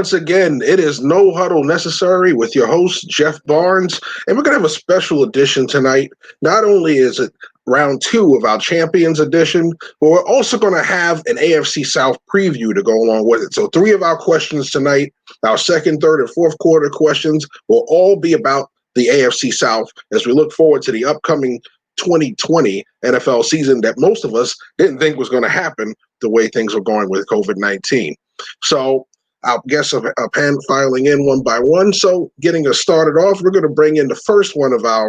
Once again, it is No Huddle Necessary with your host, Jeff Barnes. And we're going to have a special edition tonight. Not only is it round 2 of our Champions Edition, but we're also going to have an AFC South preview to go along with it. So 3 of our questions tonight, our second, third, and fourth quarter questions, will all be about the AFC South as we look forward to the upcoming 2020 NFL season that most of us didn't think was going to happen the way things were going with COVID-19. So our guests are filing in one by one. So getting us started off, we're going to bring in the first one of our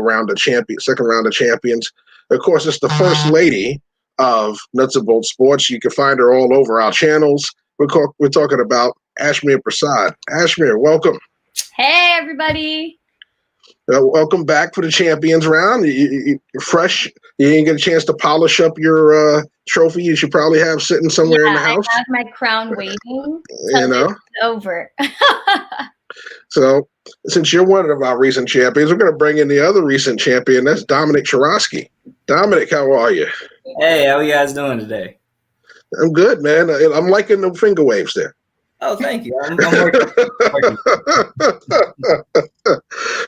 second round of champions. Of course, it's the first lady of Nuts and Bolts Sports. You can find her all over our channels. We're talking about Ashmere Prasad. Ashmere, welcome. Hey, everybody. Welcome back for the Champions round. You're fresh. You didn't get a chance to polish up your trophy. You should probably have sitting somewhere in the house. I have my crown waiting till it's over. So, since you're one of our recent champions, we're going to bring in the other recent champion. That's Dominic Choroski. Dominic, how are you? Hey, how are you guys doing today? I'm good, man. I'm liking the finger waves there. Oh, thank you. I'm working.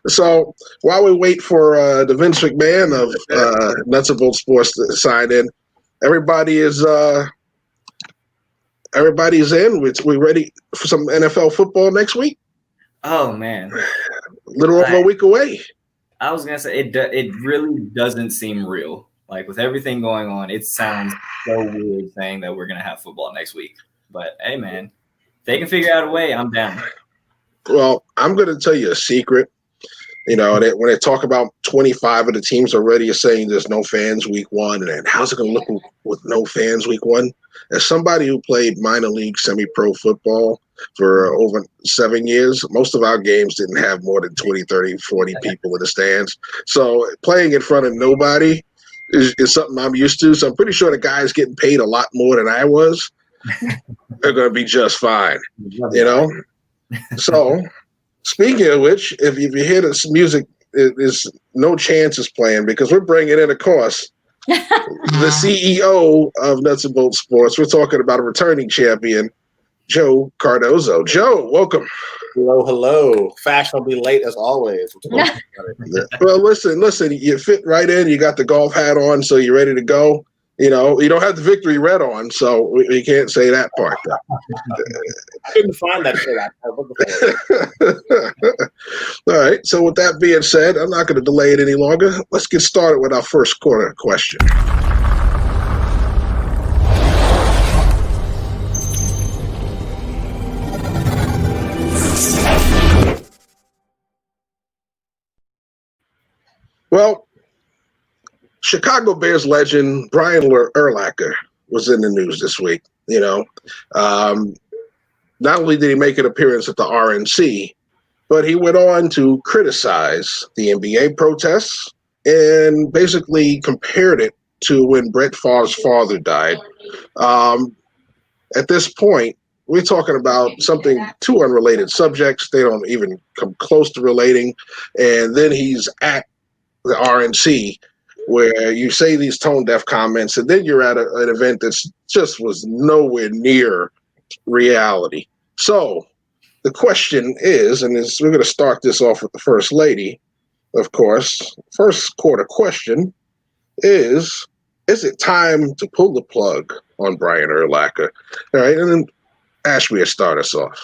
So while we wait for the Vince McMahon of Nuts and Bolts Sports to sign in, everybody's in. We ready for some NFL football next week? Oh man, little over a week away. I was gonna say it really doesn't seem real. Like with everything going on, it sounds so weird saying that we're gonna have football next week. But hey, man. They can figure out a way. I'm down. Well, I'm going to tell you a secret. You know, when they talk about 25 of the teams already are saying there's no fans week 1, and how's it going to look with no fans week 1? As somebody who played minor league semi-pro football for over 7 years, most of our games didn't have more than 20, 30, 40 people in the stands. So playing in front of nobody is something I'm used to. So I'm pretty sure the guys getting paid a lot more than I was. They're going to be just fine, you know? So, speaking of which, if you hear this music, there's no chances playing because we're bringing in, of course, the CEO of Nuts and Bolts Sports. We're talking about a returning champion, Joe Cardoso. Joe, welcome. Hello. Fashionably late as always. Well, listen, you fit right in. You got the golf hat on, so you're ready to go. You know, you don't have the victory red on, so we can't say that part. I couldn't find that shit. All right. So with that being said, I'm not going to delay it any longer. Let's get started with our first quarter question. Well, Chicago Bears legend Brian Urlacher was in the news this week. You know, not only did he make an appearance at the RNC, but he went on to criticize the NBA protests and basically compared it to when Brett Favre's father died. At this point, we're talking about something two unrelated subjects. They don't even come close to relating. And then he's at the RNC where you say these tone-deaf comments, and then you're at an event that just was nowhere near reality. So the question is, and we're going to start this off with the First Lady, of course. First quarter question is it time to pull the plug on Brian Urlacher? All right, and then Ashmere start us off.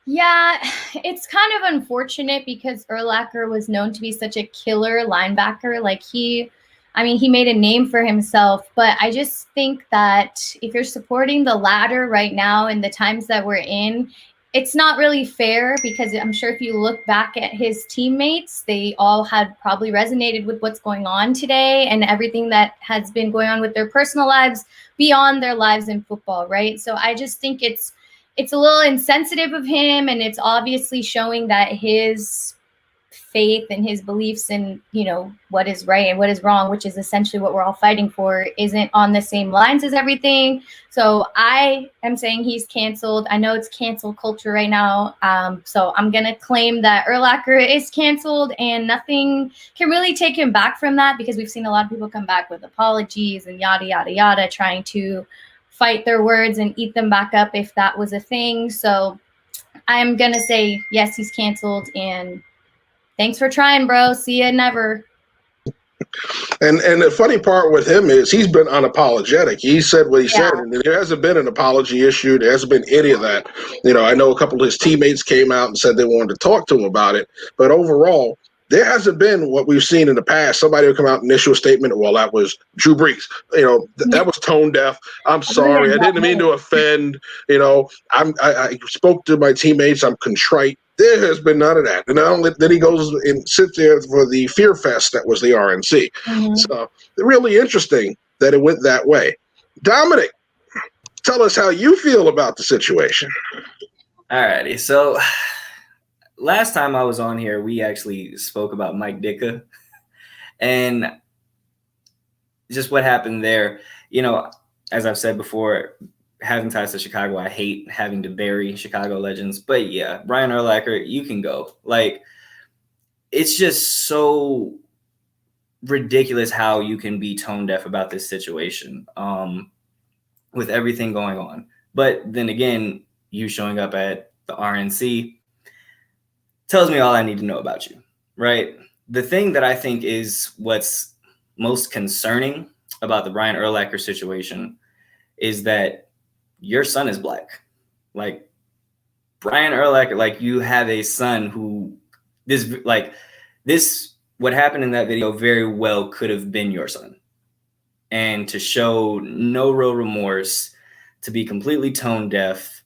Yeah, it's kind of unfortunate because Urlacher was known to be such a killer linebacker. Like he made a name for himself, but I just think that if you're supporting the latter right now in the times that we're in, it's not really fair because I'm sure if you look back at his teammates, they all had probably resonated with what's going on today and everything that has been going on with their personal lives beyond their lives in football, right? So I just think it's a little insensitive of him, and it's obviously showing that his faith and his beliefs in, you know, what is right and what is wrong, which is essentially what we're all fighting for, isn't on the same lines as everything. So I am saying he's canceled. I know it's cancel culture right now. So I'm going to claim that Urlacher is canceled and nothing can really take him back from that, because we've seen a lot of people come back with apologies and yada, yada, yada, trying to fight their words and eat them back up if that was a thing. So I'm going to say, yes, he's canceled. And thanks for trying, bro. See ya never. And the funny part with him is he's been unapologetic. He said what he said, and there hasn't been an apology issue. There hasn't been any of that. I know a couple of his teammates came out and said they wanted to talk to him about it, but overall, there hasn't been what we've seen in the past. Somebody would come out and issue a statement, well, that was Drew Brees. That was tone deaf. I'm sorry. I didn't mean to offend. I spoke to my teammates. I'm contrite. There has been none of that. And then he goes and sits there for the Fear Fest that was the RNC. Mm-hmm. So really interesting that it went that way. Dominic, tell us how you feel about the situation. All righty. So last time I was on here, we actually spoke about Mike Ditka and just what happened there. As I've said before, having ties to Chicago, I hate having to bury Chicago legends. But yeah, Brian Urlacher, you can go. It's just so ridiculous how you can be tone deaf about this situation with everything going on. But then again, you showing up at the RNC tells me all I need to know about you, right? The thing that I think is what's most concerning about the Brian Urlacher situation is that your son is black. Brian Urlacher, you have a son who what happened in that video very well could have been your son. And to show no real remorse, to be completely tone deaf,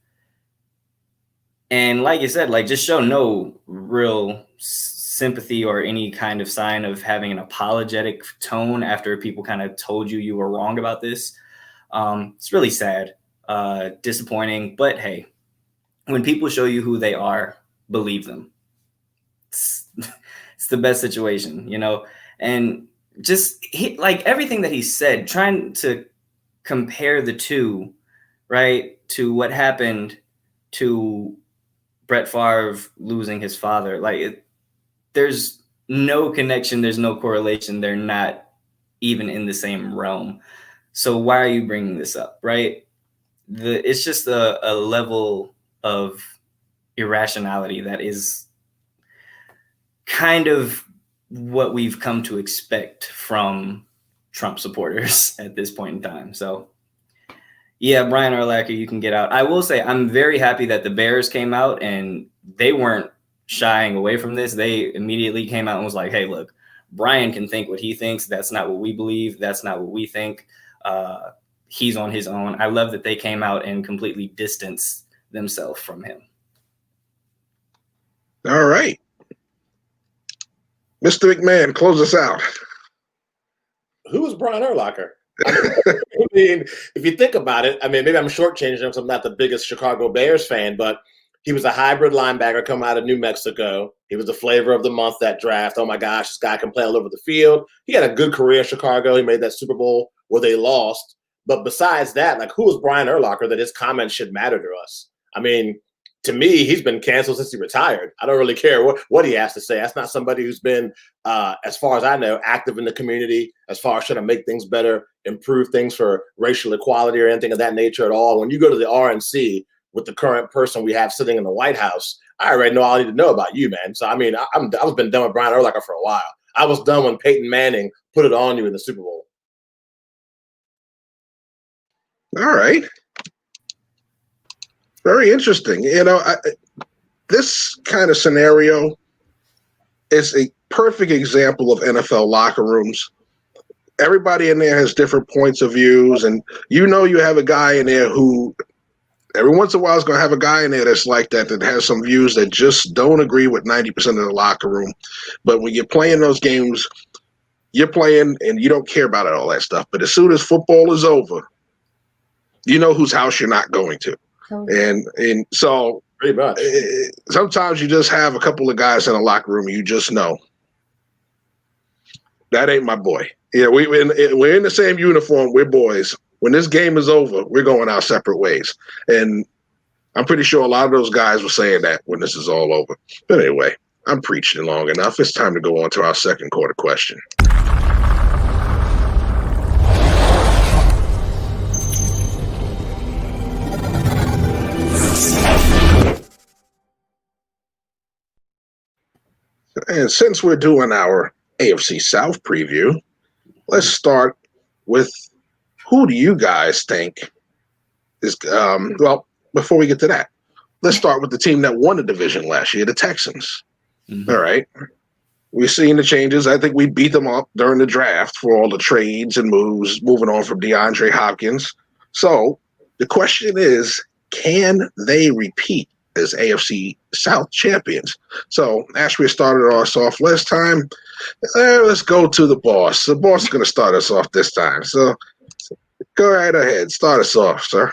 and like you said, just show no real sympathy or any kind of sign of having an apologetic tone after people kind of told you were wrong about this. It's really sad. Disappointing, but hey, when people show you who they are, believe them. It's the best situation, and just everything that he said, trying to compare the two, right, to what happened to Brett Favre losing his father. There's no connection. There's no correlation. They're not even in the same realm. So why are you bringing this up, right? It's just a level of irrationality that is kind of what we've come to expect from Trump supporters at this point in time. So yeah, Brian Urlacher, you can get out. I will say I'm very happy that the Bears came out and they weren't shying away from this. They immediately came out and was like, hey, look, Brian can think what he thinks. That's not what we believe. That's not what we think. He's on his own. I love that they came out and completely distanced themselves from him. All right. Mr. McMahon, close us out. Who is Brian Urlacher? I mean, if you think about it, maybe I'm shortchanging him because I'm not the biggest Chicago Bears fan, but he was a hybrid linebacker coming out of New Mexico. He was the flavor of the month, that draft. Oh my gosh, this guy can play all over the field. He had a good career in Chicago. He made that Super Bowl where they lost. But besides that, who is Brian Urlacher that his comments should matter to us? To me, he's been canceled since he retired. I don't really care what he has to say. That's not somebody who's been, as far as I know, active in the community, as far as trying to make things better, improve things for racial equality or anything of that nature at all. When you go to the RNC with the current person we have sitting in the White House, I already know all I need to know about you, man. So, I've been done with Brian Urlacher for a while. I was done when Peyton Manning put it on you in the Super Bowl. All right. Very interesting. This kind of scenario is a perfect example of NFL locker rooms. Everybody in there has different points of views, and you have a guy in there who every once in a while is going to have a guy in there that's like that has some views that just don't agree with 90% of the locker room. But when you're playing those games, you're playing and you don't care about all that stuff. But as soon as football is over, you know whose house you're not going to. And so pretty much. Sometimes you just have a couple of guys in a locker room and you just know that ain't my boy. We're in the same uniform. We're boys. When this game is over, we're going our separate ways. And I'm pretty sure a lot of those guys were saying that when this is all over. But anyway, I'm preaching long enough. It's time to go on to our second quarter question. And since we're doing our AFC South preview, let's start with who do you guys think is, well, before we get to that, let's start with the team that won the division last year, the Texans. Mm-hmm. All right. We've seen the changes. I think we beat them up during the draft for all the trades and moves, moving on from DeAndre Hopkins. So the question is, can they repeat as AFC South champions? So Ashmere started us off last time. Let's go to the boss. The boss is going to start us off this time. So go right ahead. Start us off, sir.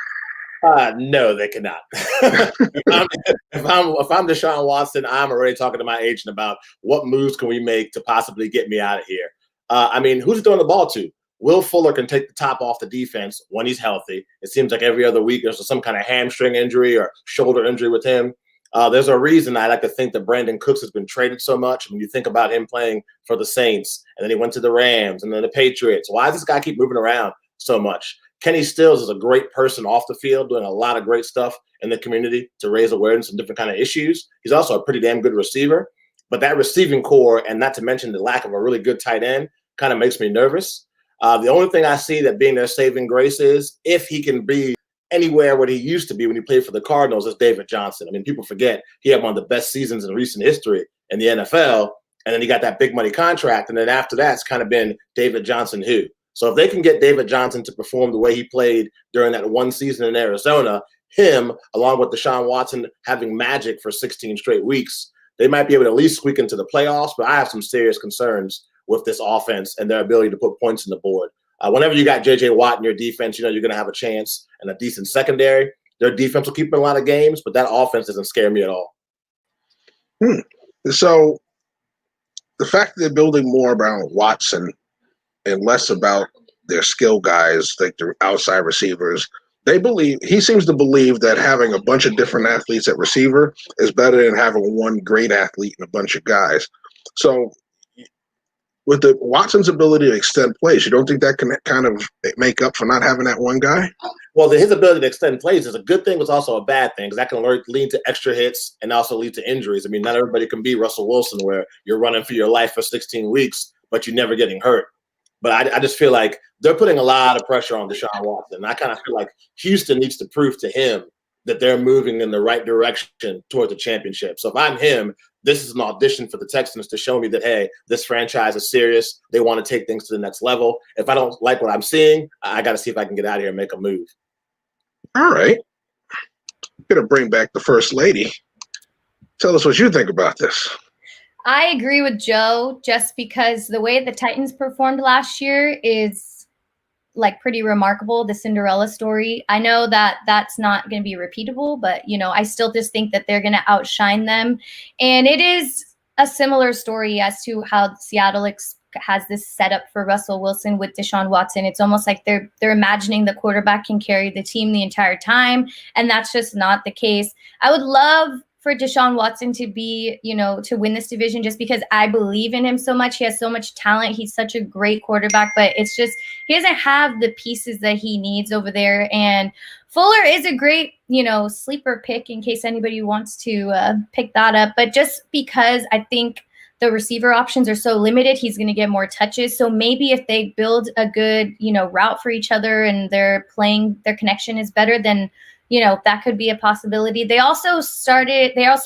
No, they cannot. if I'm Deshaun Watson, I'm already talking to my agent about what moves can we make to possibly get me out of here. I mean, who's throwing the ball to? Will Fuller can take the top off the defense when he's healthy. It seems like every other week there's some kind of hamstring injury or shoulder injury with him. There's a reason I like to think that Brandon Cooks has been traded so much. When you think about him playing for the Saints, and then he went to the Rams and then the Patriots. Why does this guy keep moving around so much? Kenny Stills is a great person off the field, doing a lot of great stuff in the community to raise awareness on different kind of issues. He's also a pretty damn good receiver. But that receiving core, and not to mention the lack of a really good tight end, kind of makes me nervous. The only thing I see that being their saving grace is if he can be anywhere where he used to be when he played for the Cardinals is David Johnson. I mean, people forget he had one of the best seasons in recent history in the NFL, and then he got that big money contract. And then after that, it's kind of been David Johnson who. So if they can get David Johnson to perform the way he played during that one season in Arizona, him, along with Deshaun Watson having magic for 16 straight weeks, they might be able to at least squeak into the playoffs. But I have some serious concerns with this offense and their ability to put points on the board. Whenever you got J.J. Watt in your defense, you know you're going to have a chance and a decent secondary. Their defense will keep them in a lot of games, but that offense doesn't scare me at all. So the fact that they're building more around Watson and less about their skill guys, like the outside receivers, he seems to believe that having a bunch of different athletes at receiver is better than having one great athlete and a bunch of guys. So with the Watson's ability to extend plays, you don't think that can kind of make up for not having that one guy? Well, his ability to extend plays is a good thing, but it's also a bad thing because that can lead to extra hits and also lead to injuries. I mean, not everybody can be Russell Wilson where you're running for your life for 16 weeks, but you're never getting hurt. But I just feel like they're putting a lot of pressure on Deshaun Watson. And I kind of feel like Houston needs to prove to him that they're moving in the right direction towards the championship. So if I'm him, this is an audition for the Texans to show me that, hey, this franchise is serious. They want to take things to the next level. If I don't like what I'm seeing, I got to see if I can get out of here and make a move. All right. I'm going to bring back the First Lady. Tell us what you think about this. I agree with Joe just because the way the Titans performed last year is like pretty remarkable, the Cinderella story. I know that that's not going to be repeatable, but, you know, I still just think that they're going to outshine them. And it is a similar story as to how Seattle has this setup for Russell Wilson with Deshaun Watson. It's almost like they're imagining the quarterback can carry the team the entire time, and that's just not the case. I would love for Deshaun Watson to be, you know, to win this division just because I believe in him so much. He has so much talent. He's such a great quarterback, but it's just he doesn't have the pieces that he needs over there. And Fuller is a great, you know, sleeper pick in case anybody wants to pick that up. But just because I think the receiver options are so limited, he's going to get more touches. So maybe if they build a good, you know, route for each other and their connection is better, then, you know, that could be a possibility. They also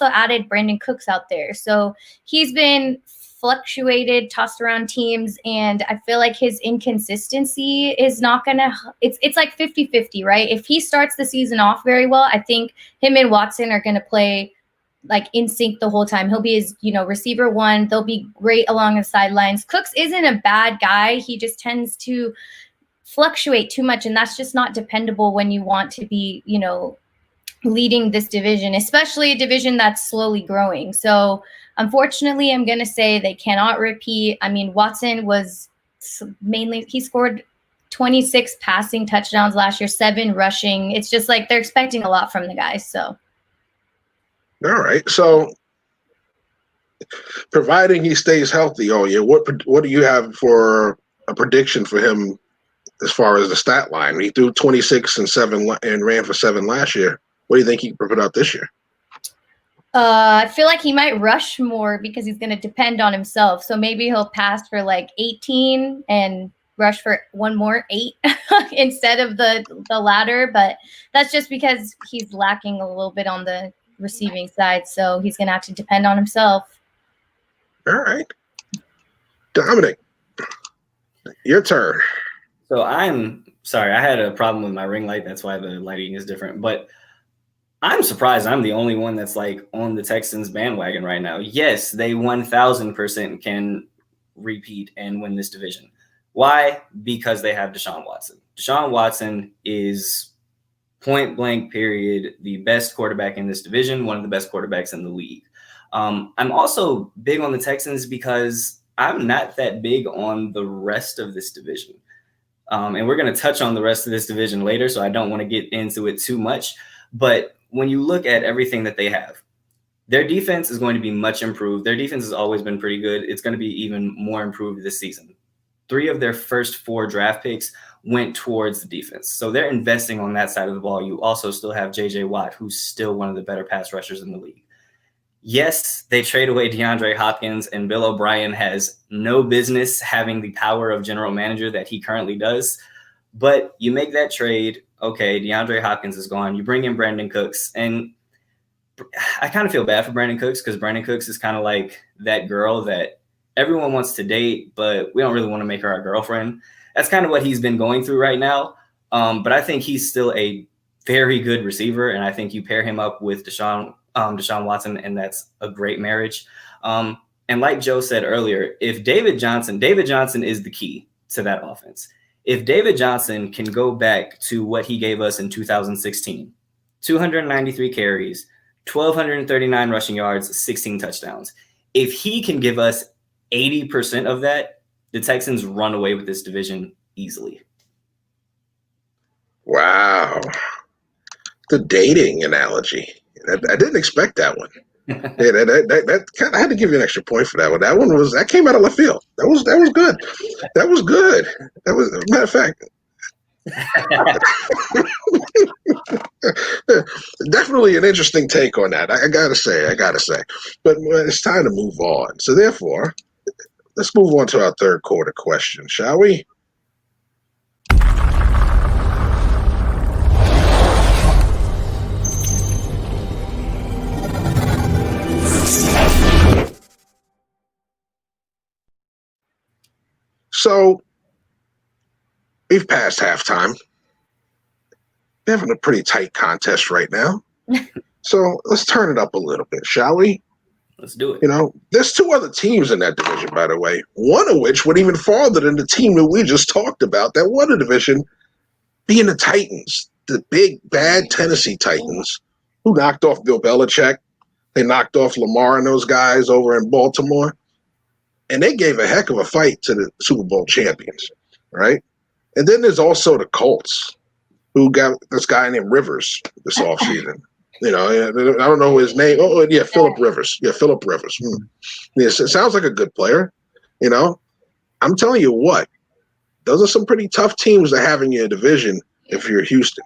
added Brandon Cooks out there. So he's been fluctuated, tossed around teams, and I feel like his inconsistency is not going to – it's like 50-50, right? If he starts the season off very well, I think him and Watson are going to play like in sync the whole time. He'll be his, you know, receiver one. They'll be great along the sidelines. Cooks isn't a bad guy. He just tends to fluctuate too much, and that's just not dependable when you want to be, you know, leading this division, especially a division that's slowly growing. So unfortunately, I'm going to say they cannot repeat. I mean, Watson was he scored 26 passing touchdowns last year, 7 rushing. It's just like they're expecting a lot from the guys. So. All right. So providing he stays healthy all year, what do you have for a prediction for him as far as the stat line? He threw 26 and 7 and ran for 7 last year. What do you think he can put out this year? I feel like he might rush more because he's going to depend on himself. So maybe he'll pass for like 18 and rush for one more 8 instead of the latter. But that's just because he's lacking a little bit on the receiving side. So he's going to have to depend on himself. All right. Dominic, your turn. So I'm sorry, I had a problem with my ring light. That's why the lighting is different. But I'm surprised I'm the only one that's like on the Texans bandwagon right now. Yes, they 1000% can repeat and win this division. Why? Because they have Deshaun Watson. Deshaun Watson is point blank period the best quarterback in this division, one of the best quarterbacks in the league. I'm also big on the Texans because I'm not that big on the rest of this division. And we're going to touch on the rest of this division later, so I don't want to get into it too much. But when you look at everything that they have, their defense is going to be much improved. Their defense has always been pretty good. It's going to be even more improved this season. 3 of their first 4 draft picks went towards the defense. So they're investing on that side of the ball. You also still have J.J. Watt, who's still one of the better pass rushers in the league. Yes, they trade away DeAndre Hopkins, and Bill O'Brien has no business having the power of general manager that he currently does. But you make that trade, okay, DeAndre Hopkins is gone. You bring in Brandon Cooks, and I kind of feel bad for Brandon Cooks because Brandon Cooks is kind of like that girl that everyone wants to date, but we don't really want to make her our girlfriend. That's kind of what he's been going through right now. But I think he's still a very good receiver, and I think you pair him up with Deshaun Watson, and that's a great marriage. And like Joe said earlier, if David Johnson is the key to that offense. If David Johnson can go back to what he gave us in 2016, 293 carries, 1,239 rushing yards, 16 touchdowns. If he can give us 80% of that, the Texans run away with this division easily. Wow. The dating analogy. I didn't expect that one. Yeah, that kind of, I had to give you an extra point for that one. That came out of left field. That was good. That was good. That was, matter of fact. Definitely an interesting take on that. I gotta say. But it's time to move on. So therefore, let's move on to our third quarter question, shall we? So we've passed halftime. We're having a pretty tight contest right now. So let's turn it up a little bit, shall we? Let's do it. You know, there's 2 other teams in that division, by the way, one of which went even farther than the team that we just talked about that won the division, being the Titans, the big, bad Tennessee Titans, who knocked off Bill Belichick. They knocked off Lamar and those guys over in Baltimore. And they gave a heck of a fight to the Super Bowl champions, right? And then there's also the Colts, who got this guy named Rivers this offseason. You know, I don't know his name. Oh, yeah, Phillip Rivers. Yeah, Phillip Rivers. Yes, it sounds like a good player. You know, I'm telling you what, those are some pretty tough teams to have in your division if you're Houston.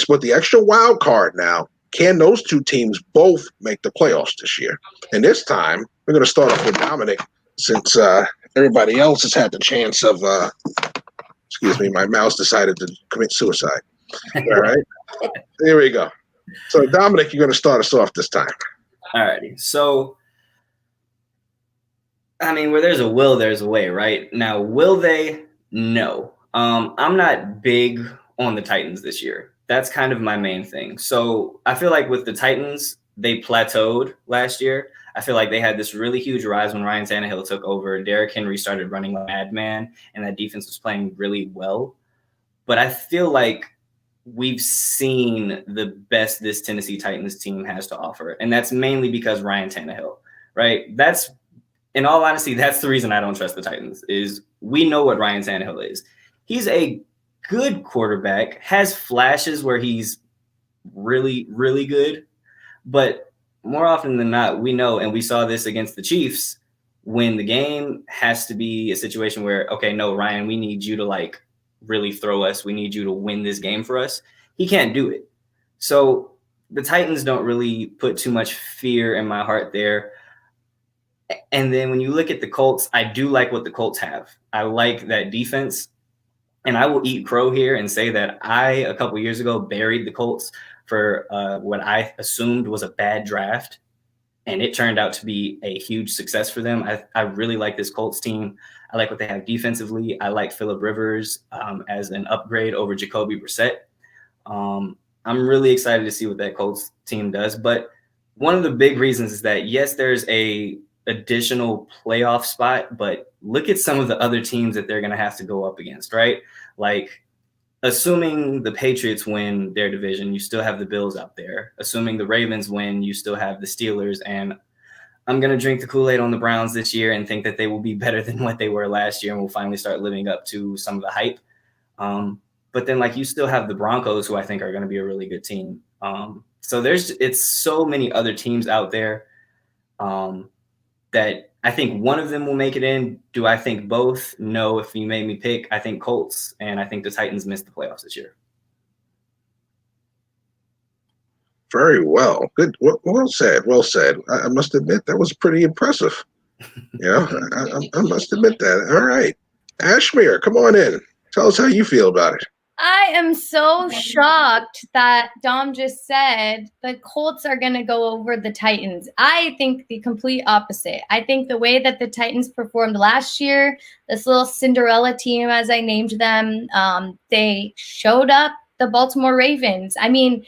But the extra wild card now, can those 2 teams both make the playoffs this year? And this time, we're going to start off with Dominic, since everybody else has had the chance of, my mouse decided to commit suicide. All right. Here we go. So, Dominic, you're going to start us off this time. All righty. So, I mean, where there's a will, there's a way, right? Now, will they? No. I'm not big on the Titans this year. That's kind of my main thing. So I feel like with the Titans, they plateaued last year. I feel like they had this really huge rise when Ryan Tannehill took over. Derrick Henry started running like a madman, and that defense was playing really well. But I feel like we've seen the best this Tennessee Titans team has to offer, and that's mainly because Ryan Tannehill, right? That's, in all honesty, that's the reason I don't trust the Titans, is we know what Ryan Tannehill is. He's a good quarterback, has flashes where he's really, really good, but more often than not, we know, and we saw this against the Chiefs, when the game has to be a situation where, okay, no, Ryan, we need you to like really throw us. We need you to win this game for us. He can't do it. So the Titans don't really put too much fear in my heart there. And then when you look at the Colts, I do like what the Colts have. I like that defense. And I will eat crow here and say that a couple years ago, buried the Colts for what I assumed was a bad draft. And it turned out to be a huge success for them. I really like this Colts team. I like what they have defensively. I like Phillip Rivers as an upgrade over Jacoby Brissett. I'm really excited to see what that Colts team does. But one of the big reasons is that, yes, there's a additional playoff spot, but look at some of the other teams that they're going to have to go up against, right? Like, assuming the Patriots win their division, you still have the Bills out there. Assuming the Ravens win, you still have the Steelers. And I'm going to drink the Kool-Aid on the Browns this year and think that they will be better than what they were last year and will finally start living up to some of the hype. But then, like, you still have the Broncos, who I think are going to be a really good team. So it's so many other teams out there that I think one of them will make it in. Do I think both? No. If you made me pick, I think Colts, and I think the Titans missed the playoffs this year. Very well. Good. Well said. Well said. I must admit that was pretty impressive. I must admit that. All right. Ashmere, come on in. Tell us how you feel about it. I am so shocked that Dom just said the Colts are going to go over the Titans. I think the complete opposite. I think the way that the Titans performed last year, this little Cinderella team, as I named them, they showed up the Baltimore Ravens. I mean,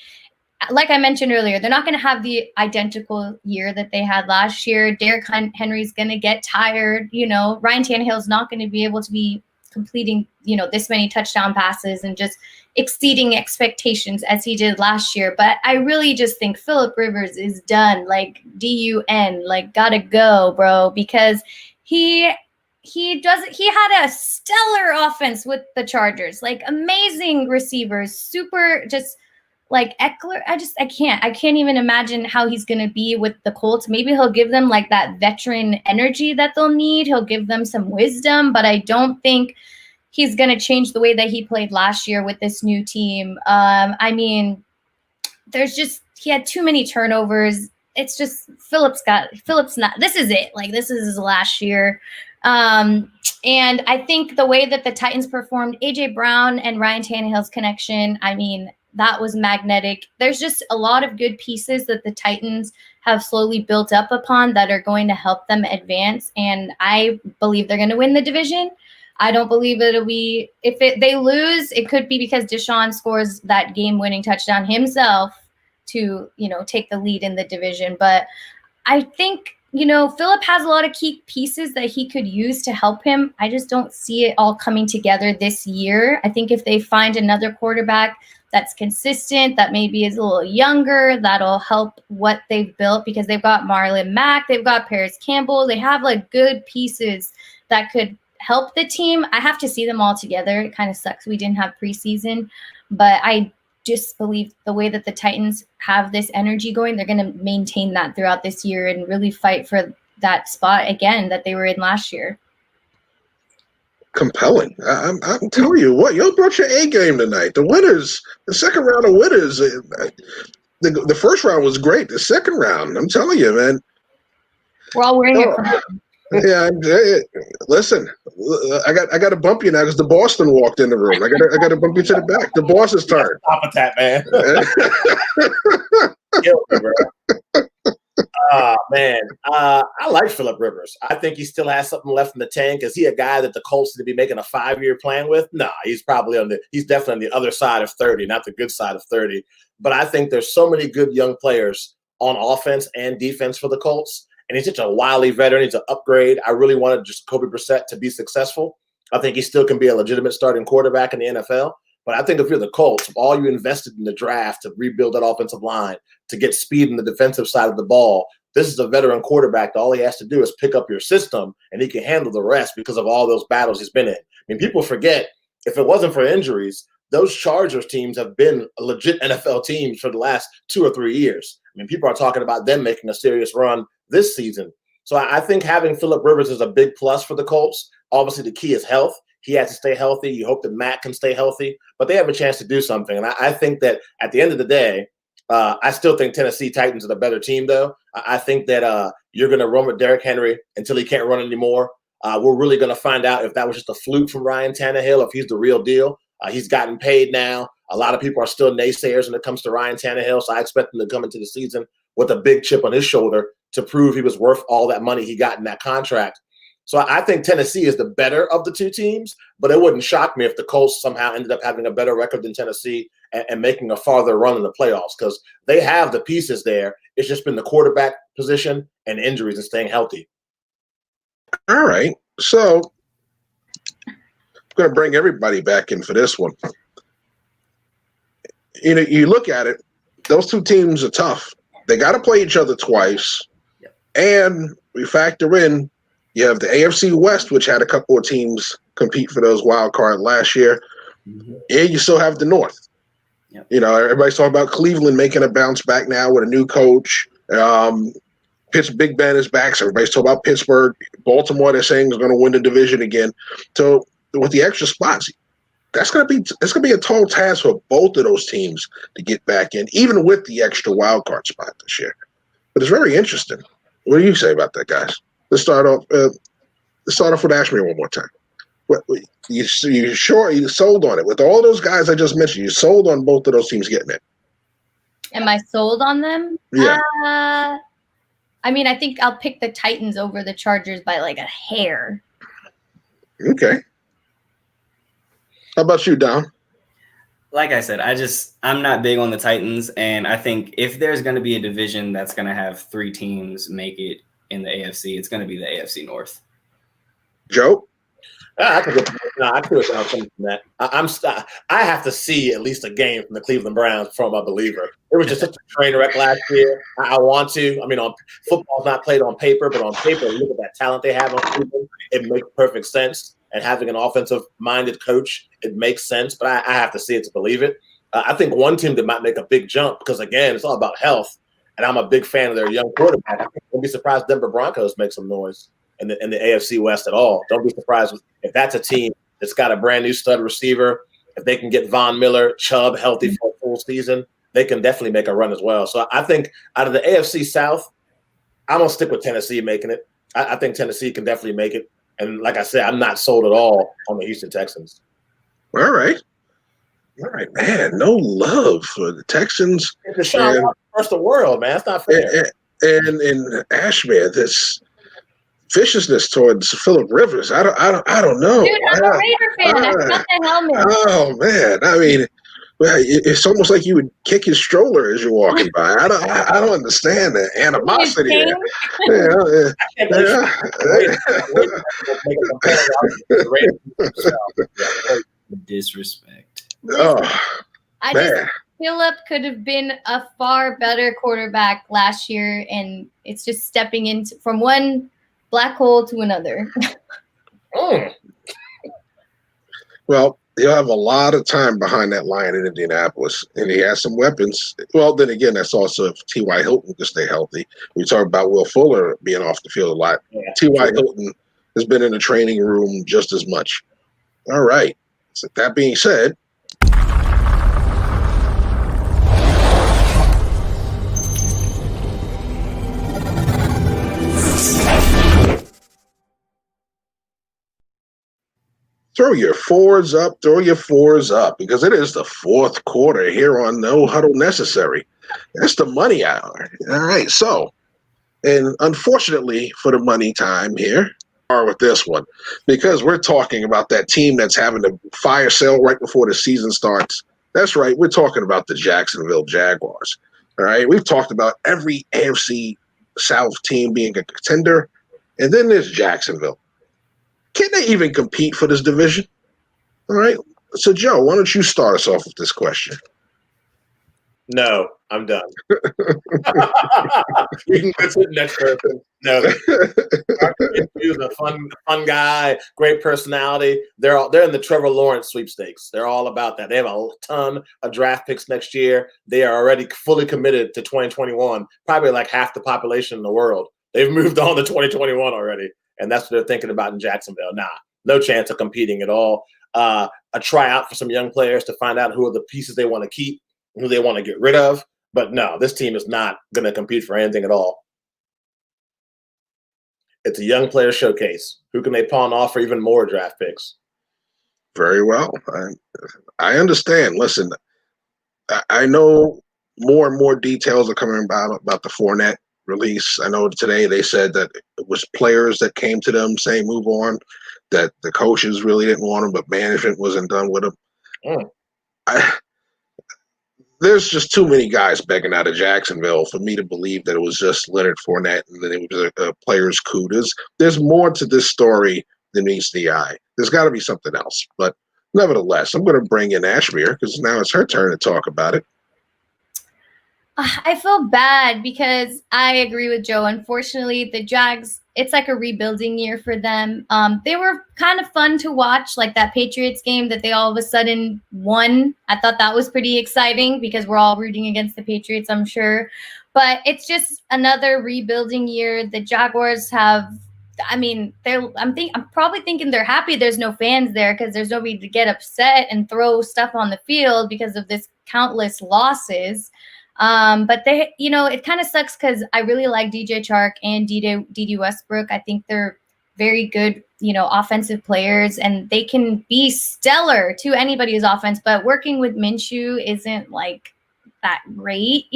like I mentioned earlier, they're not going to have the identical year that they had last year. Derrick Henry's going to get tired. Ryan Tannehill's not going to be able to be completing, this many touchdown passes and just exceeding expectations as he did last year. But I really just think Phillip Rivers is done, like DUN, like gotta go, bro, because he had a stellar offense with the Chargers, like amazing receivers, super just like Eckler. I can't even imagine how he's going to be with the Colts. Maybe he'll give them like that veteran energy that they'll need. He'll give them some wisdom, but I don't think he's going to change the way that he played last year with this new team. I mean, he had too many turnovers. It's just Phillip's not, this is it. Like, this is his last year. And I think the way that the Titans performed, AJ Brown and Ryan Tannehill's connection, I mean, that was magnetic. There's just a lot of good pieces that the Titans have slowly built up upon that are going to help them advance. And I believe they're going to win the division. I don't believe it'll be, they lose, it could be because Deshaun scores that game-winning touchdown himself to, take the lead in the division. But I think, Phillip has a lot of key pieces that he could use to help him. I just don't see it all coming together this year. I think if they find another quarterback that's consistent, that maybe is a little younger, that'll help what they've built, because they've got Marlon Mack, they've got Paris Campbell, they have like good pieces that could help the team. I have to see them all together. It kind of sucks we didn't have preseason, but I just believe the way that the Titans have this energy going, they're going to maintain that throughout this year and really fight for that spot again that they were in last year. Compelling. I'm telling you what, you brought your A game tonight. The second round of winners, the first round was great. The second round, I'm telling you, man. We're all wearing it. Yeah, listen, I got to bump you now because the Boston walked in the room. I got to bump you to the back. The boss is tired. Stop with that, man. Kill me, bro. Man, I like Phillip Rivers. I think he still has something left in the tank. Is he a guy that the Colts need to be making a 5-year plan with? No, he's probably he's definitely on the other side of 30, not the good side of 30. But I think there's so many good young players on offense and defense for the Colts. And he's such a wily veteran. He's an upgrade. I really wanted Jacoby Brissett to be successful. I think he still can be a legitimate starting quarterback in the NFL. But I think if you're the Colts, all you invested in the draft to rebuild that offensive line, to get speed in the defensive side of the ball, this is a veteran quarterback that all he has to do is pick up your system, and he can handle the rest because of all those battles he's been in. I mean, people forget, if it wasn't for injuries, those Chargers teams have been legit NFL teams for the last 2 or 3 years. I mean, people are talking about them making a serious run this season. So I think having Phillip Rivers is a big plus for the Colts. Obviously, the key is health. He has to stay healthy. You hope that Matt can stay healthy, but they have a chance to do something. And I think that at the end of the day, I still think Tennessee Titans are the better team, though. I think that you're going to run with Derrick Henry until he can't run anymore. We're really going to find out if that was just a fluke from Ryan Tannehill, if he's the real deal. He's gotten paid now. A lot of people are still naysayers when it comes to Ryan Tannehill, so I expect him to come into the season with a big chip on his shoulder to prove he was worth all that money he got in that contract. So I think Tennessee is the better of the two teams, but it wouldn't shock me if the Colts somehow ended up having a better record than Tennessee and making a farther run in the playoffs, because they have the pieces there. It's just been the quarterback position and injuries and staying healthy. All right. So I'm going to bring everybody back in for this one. You know, you look at it, those two teams are tough. They got to play each other twice. Yep. And we factor in, you have the AFC West, which had a couple of teams compete for those wild cards last year. Mm-hmm. And you still have the North. Yep. You know, everybody's talking about Cleveland making a bounce back now with a new coach. Big Ben is back, so everybody's talking about Pittsburgh. Baltimore, they're saying, is going to win the division again. So with the extra spots, that's going to be a tall task for both of those teams to get back in, even with the extra wild card spot this year. But it's very interesting. What do you say about that, guys? Let's start off with Ashmere one more time. You sold on it with all those guys I just mentioned? You sold on both of those teams getting it. Am I sold on them? Yeah. I mean, I think I'll pick the Titans over the Chargers by like a hair. Okay. How about you, Dom? Like I said, I'm not big on the Titans, and I think if there's going to be a division that's going to have three teams make it in the AFC, it's going to be the AFC North. Joe? I could have found something from that. I have to see at least a game from the Cleveland Browns from a believer. It was just such a train wreck last year. I want to. I mean, football's not played on paper, but on paper, look at that talent they have on Cleveland. It makes perfect sense. And having an offensive-minded coach, it makes sense. But I have to see it to believe it. I think one team that might make a big jump, because, again, it's all about health, and I'm a big fan of their young quarterback. I won't be surprised Denver Broncos make some noise in the AFC West at all. Don't be surprised if that's a team that's got a brand new stud receiver. If they can get Von Miller, Chubb healthy for a full season, they can definitely make a run as well. So I think out of the AFC South, I'm going to stick with Tennessee making it. I think Tennessee can definitely make it. And like I said, I'm not sold at all on the Houston Texans. All right, man. No love for the Texans. It's the Sean Watson versus the world, man. It's not fair. And in Ashmere, this viciousness towards Phillip Rivers. I don't know. Dude, I'm a Raider fan. I got the helmet. Oh man, I mean, it's almost like you would kick his stroller as you're walking by. I don't understand the animosity. Disrespect. I just Phillip could have been a far better quarterback last year, and it's just stepping into from one black hole to another. Well, he'll have a lot of time behind that line in Indianapolis, and he has some weapons. Well, then again, that's also if T.Y. Hilton can stay healthy. We talk about Will Fuller being off the field a lot. Yeah, T.Y. Hilton has been in the training room just as much. All right. So that being said, throw your fours up, because it is the fourth quarter here on No Huddle Necessary. That's the money hour. All right, so, and unfortunately for the money time here, are with this one, because we're talking about that team that's having a fire sale right before the season starts. That's right, we're talking about the Jacksonville Jaguars. All right, we've talked about every AFC South team being a contender, and then there's Jacksonville. Can they even compete for this division? All right. So, Joe, why don't you start us off with this question? No, I'm done. You can go to the next person. No, he's a fun guy, great personality. They're in the Trevor Lawrence sweepstakes. They're all about that. They have a ton of draft picks next year. They are already fully committed to 2021. Probably like half the population in the world. They've moved on to 2021 already. And that's what they're thinking about in Jacksonville. Nah, no chance of competing at all. A tryout for some young players to find out who are the pieces they want to keep, who they want to get rid of. But no, this team is not going to compete for anything at all. It's a young player showcase. Who can they pawn off for even more draft picks? Very well. I understand. Listen, I know more and more details are coming about the Fournette release. I know today they said that it was players that came to them saying move on, that the coaches really didn't want him, but management wasn't done with him. There's just too many guys begging out of Jacksonville for me to believe that it was just Leonard Fournette and that it was a player's coup. There's more to this story than meets the eye. There's got to be something else. But nevertheless, I'm going to bring in Ashmere because now it's her turn to talk about it. I feel bad because I agree with Joe. Unfortunately, the Jags, it's like a rebuilding year for them. They were kind of fun to watch, like that Patriots game that they all of a sudden won. I thought that was pretty exciting because we're all rooting against the Patriots, I'm sure. But it's just another rebuilding year. The Jaguars have, I'm probably thinking they're happy there's no fans there because there's nobody to get upset and throw stuff on the field because of this countless losses. But they, it kind of sucks because I really like DJ Chark and D.D. Westbrook. I think they're very good, offensive players, and they can be stellar to anybody's offense. But working with Minshew isn't like that great,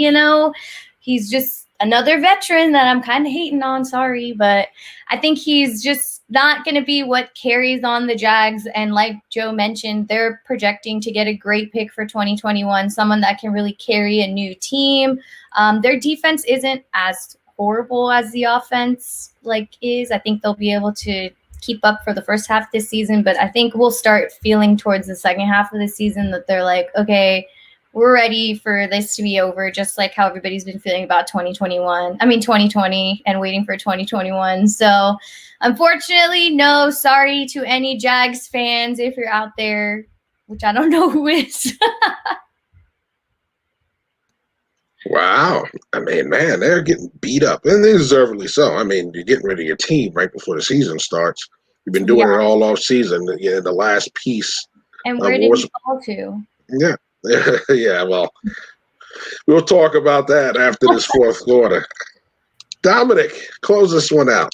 He's just another veteran that I'm kind of hating on. Sorry, but I think he's just not going to be what carries on the Jags. And like Joe mentioned, they're projecting to get a great pick for 2021, someone that can really carry a new team. Their defense isn't as horrible as the offense is. I think they'll be able to keep up for the first half of this season, but I think we'll start feeling towards the second half of the season that they're like, okay, we're ready for this to be over, just like how everybody's been feeling about 2020 and waiting for 2021. So unfortunately, no, sorry to any Jags fans if you're out there, which I don't know who is. Wow. Man, they're getting beat up, and deservedly so. You're getting rid of your team right before the season starts. You've been doing it all off season. The last piece. And where did you fall to? Yeah. Yeah, well, we'll talk about that after this fourth quarter. Dominic, close this one out.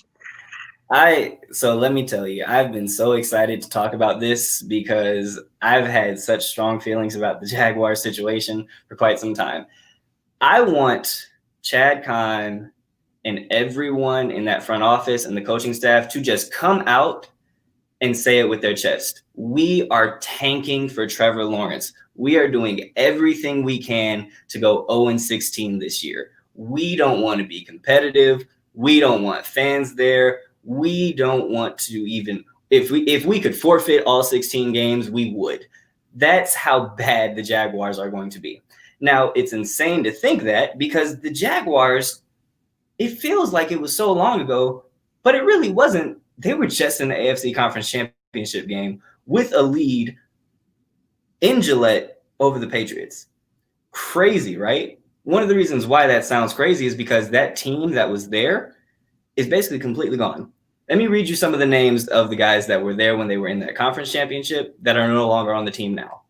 So let me tell you, I've been so excited to talk about this because I've had such strong feelings about the Jaguars situation for quite some time. I want Chad Kime and everyone in that front office and the coaching staff to just come out and say it with their chest. We are tanking for Trevor Lawrence. We are doing everything we can to go 0-16 this year. We don't want to be competitive. We don't want fans there. We don't want to even, if we could forfeit all 16 games, we would. That's how bad the Jaguars are going to be. Now, it's insane to think that because the Jaguars, it feels like it was so long ago, but it really wasn't. They were just in the AFC Conference Championship game with a lead in Gillette over the Patriots. Crazy, right? One of the reasons why that sounds crazy is because that team that was there is basically completely gone. Let me read you some of the names of the guys that were there when they were in that conference championship that are no longer on the team now.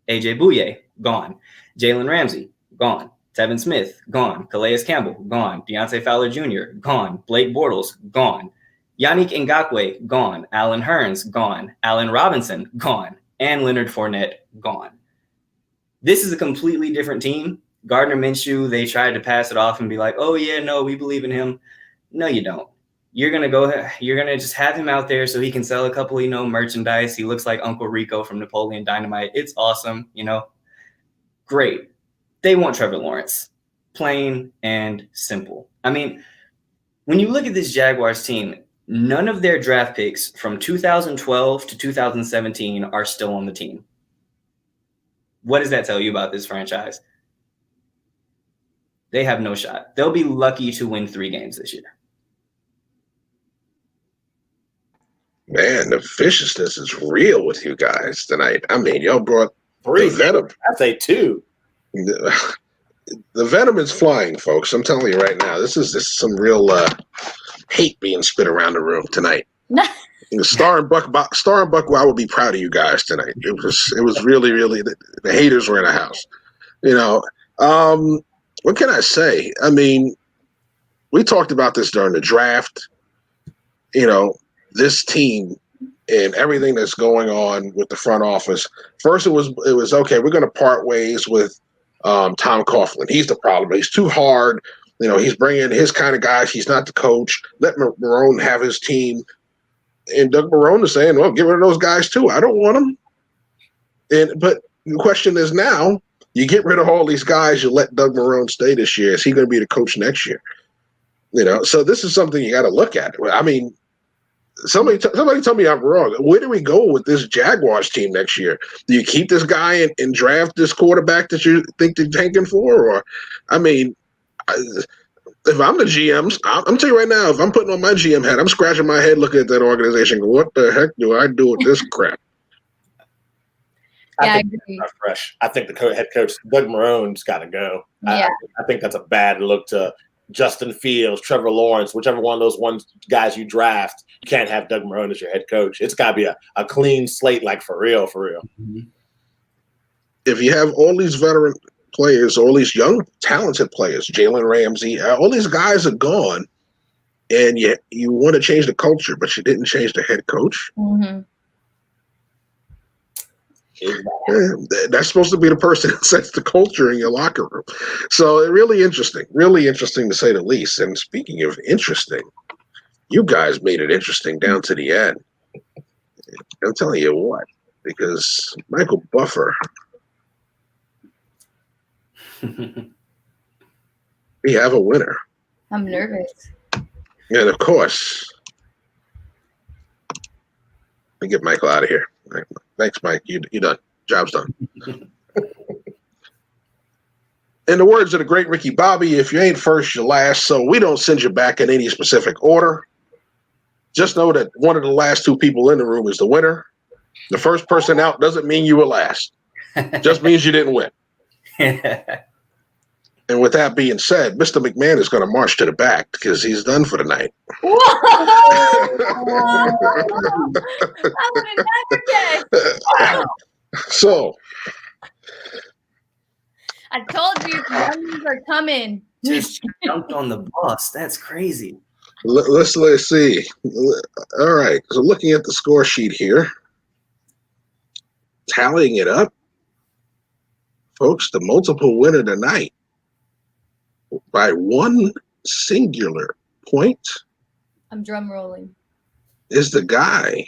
AJ Bouye, gone. Jalen Ramsey, gone. Tevin Smith, gone. Calais Campbell, gone. Deontay Fowler Jr., gone. Blake Bortles, gone. Yannick Ngakoue, gone. Allen Hurns, gone. Allen Robinson, gone. And Leonard Fournette, gone. This is a completely different team. Gardner Minshew, they tried to pass it off and be like, oh, yeah, no, we believe in him. No, you don't. You're going to just have him out there so he can sell a couple, merchandise. He looks like Uncle Rico from Napoleon Dynamite. It's awesome, Great. They want Trevor Lawrence. Plain and simple. When you look at this Jaguars team, none of their draft picks from 2012 to 2017 are still on the team. What does that tell you about this franchise? They have no shot. They'll be lucky to win 3 games this year. Man, the viciousness is real with you guys tonight. Y'all brought 3 venom. I'd say 2. The venom is flying, folks. I'm telling you right now. This is some real hate being spit around the room tonight. Star and Buck, I would be proud of you guys tonight. It was really, really the haters were in the house. what can I say? I mean, we talked about this during the draft. You know, this team and everything that's going on with the front office. First, it was okay. We're going to part ways with Tom Coughlin. He's the problem. He's too hard. You know, he's bringing his kind of guys. He's not the coach. Let Marone have his team. And Doug Marone is saying, well, get rid of those guys too. I don't want them. But the question is now, you get rid of all these guys, you let Doug Marone stay this year. Is he going to be the coach next year? You know, so this is something you got to look at. I mean, somebody tell me I'm wrong. Where do we go with this Jaguars team next year? Do you keep this guy and draft this quarterback that you think they're tanking for? Or, I mean, if I'm the GMs, I'm telling you right now, if I'm putting on my GM hat, I'm scratching my head looking at that organization. What the heck do I do with this crap? Yeah, I agree. Fresh. I think the head coach, Doug Marone's got to go. Yeah. I think that's a bad look to Justin Fields, Trevor Lawrence, whichever one of those guys you draft. You can't have Doug Marone as your head coach. It's got to be a clean slate, like for real, for real. Mm-hmm. If you have all these veteran players, all these young, talented players, Jalen Ramsey, all these guys are gone, and you want to change the culture, but you didn't change the head coach. Mm-hmm. That's supposed to be the person that sets the culture in your locker room. So really interesting to say the least. And speaking of interesting, you guys made it interesting down to the end. I'm telling you what, because Michael Buffer, we have a winner. I'm nervous. And of course, let me get Michael out of here. Thanks, Mike. You done. Job's done. In the words of the great Ricky Bobby, if you ain't first, you're last. So we don't send you back in any specific order. Just know that one of the last two people in the room is the winner. The first person out doesn't mean you were last. Just means you didn't win. And with that being said, Mr. McMahon is going to march to the back because he's done for the night. Whoa! I would have never guessed. So, I told you the youngins are coming. Just jumped on the bus. That's crazy. let's see. All right. So looking at the score sheet here, tallying it up, folks, the multiple winner tonight by one singular point. I'm drum rolling. Is the guy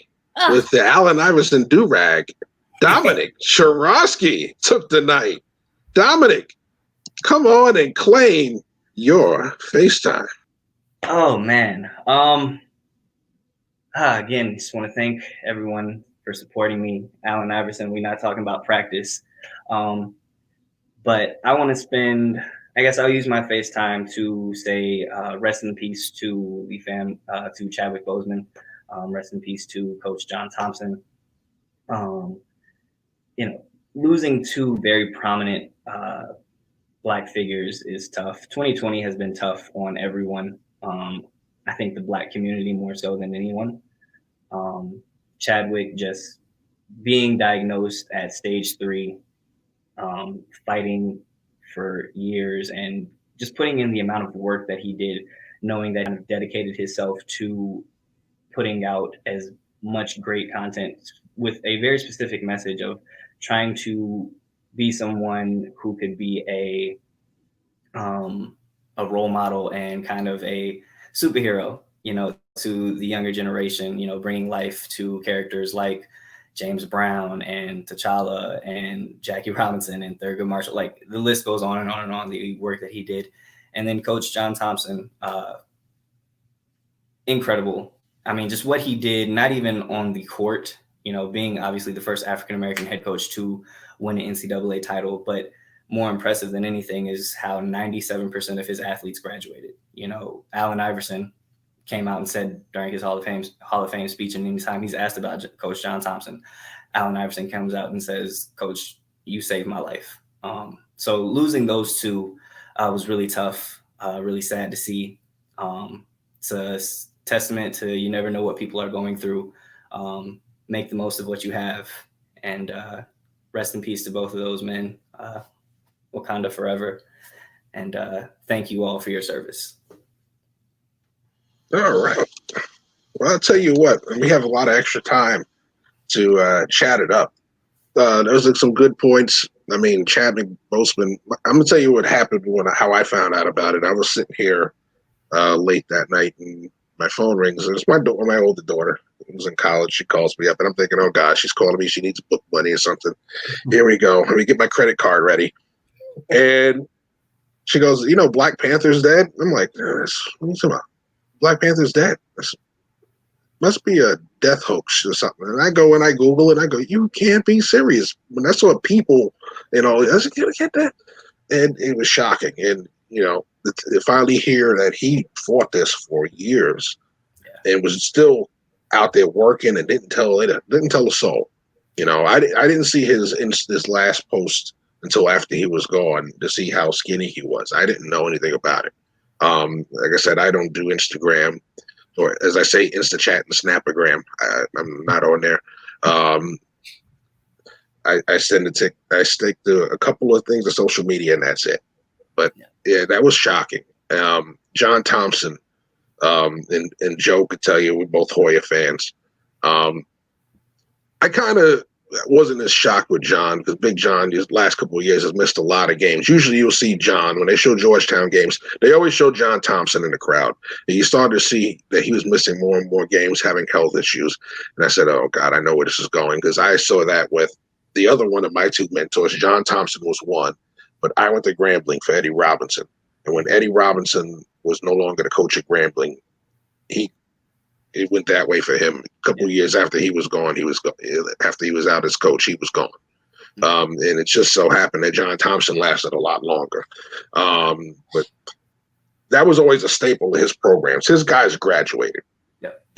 with the Allen Iverson do-rag. Dominic Choroski took the night. Dominic, come on and claim your FaceTime. Oh man. Again, just want to thank everyone for supporting me. Allen Iverson, we're not talking about practice. But I want to spend, I guess I'll use my FaceTime to say rest in peace to the to Chadwick Boseman. Rest in peace to Coach John Thompson. Losing two very prominent Black figures is tough. 2020 has been tough on everyone. I think the Black community more so than anyone. Chadwick just being diagnosed at stage 3, fighting for years and just putting in the amount of work that he did, knowing that he dedicated himself to putting out as much great content with a very specific message of trying to be someone who could be a role model and kind of a superhero, to the younger generation, bringing life to characters like James Brown and T'Challa and Jackie Robinson and Thurgood Marshall. Like the list goes on and on and on, the work that he did. And then Coach John Thompson, incredible. I mean, just what he did, not even on the court, being obviously the first African-American head coach to win an NCAA title, but more impressive than anything is how 97% of his athletes graduated. Allen Iverson came out and said during his Hall of Fame speech, and anytime he's asked about Coach John Thompson, Allen Iverson comes out and says, "Coach, you saved my life." So losing those two was really tough, really sad to see. It's a testament to you never know what people are going through. Make the most of what you have, and rest in peace to both of those men. Wakanda forever. And thank you all for your service. All right. Well, I'll tell you what, we have a lot of extra time to chat it up. Those are some good points. I mean, Chadwick Boseman, I'm going to tell you what happened how I found out about it. I was sitting here late that night and my phone rings. It's my older daughter. Who was in college. She calls me up and I'm thinking, oh gosh, she's calling me. She needs book money or something. Here we go. Let me get my credit card ready. And she goes, Black Panther's dead? I'm like, what are you talking about? Black Panther's dead. Must be a death hoax or something. And I go and I Google it and I go, you can't be serious. When I saw people, I said, get that. And it was shocking. And, to finally hear that he fought this for years and was still out there working and didn't tell a soul. I didn't see his last post until after he was gone to see how skinny he was. I didn't know anything about it. Like I said, I don't do Instagram, or as I say, InstaChat and Snapagram. I'm not on there. I stick to a couple of things to social media, and that's it. But yeah, that was shocking. John Thompson and Joe could tell you we're both Hoya fans. I kind of wasn't as shocked with John because Big John these last couple of years has missed a lot of games. Usually you'll see John when they show Georgetown games. They always show John Thompson in the crowd. And you started to see that he was missing more and more games, having health issues. And I said, oh, God, I know where this is going because I saw that with the other one of my two mentors. John Thompson was one, but I went to Grambling for Eddie Robinson. And when Eddie Robinson was no longer the coach at Grambling, it went that way for him. A couple of years after he was gone, after he was out as coach, he was gone. And it just so happened that John Thompson lasted a lot longer. But that was always a staple of his programs. His guys graduated.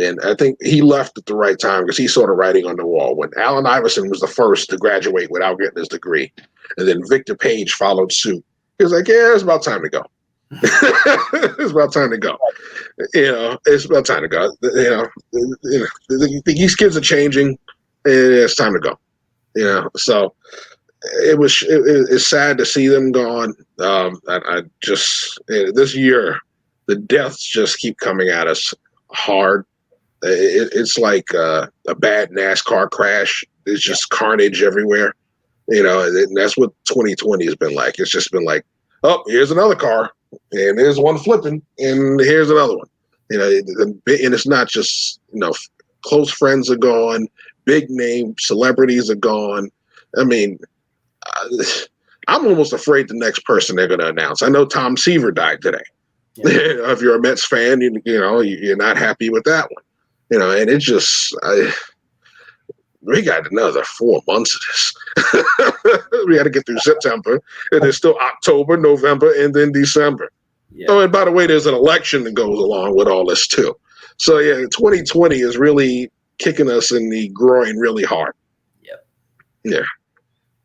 And I think he left at the right time because he saw the writing on the wall. When Allen Iverson was the first to graduate without getting his degree, and then Victor Page followed suit, he was like, yeah, it's about time to go. It's about time to go. It's about time to go. These kids are changing, and it's time to go. So it's sad to see them gone. I just this year, the deaths just keep coming at us hard. It's like a bad NASCAR crash. There's just carnage everywhere. And that's what 2020 has been like. It's just been like, oh, here's another car. And there's one flipping, and here's another one. And it's not just close friends are gone, big name celebrities are gone. I mean, I'm almost afraid the next person they're going to announce. I know Tom Seaver died today. Yeah. If you're a Mets fan, you're not happy with that one. And it just we got another 4 months of this. We got to get through September, and there's still October, November, and then December. Yeah. Oh, and by the way, there's an election that goes along with all this too. So yeah, 2020 is really kicking us in the groin really hard. Yeah.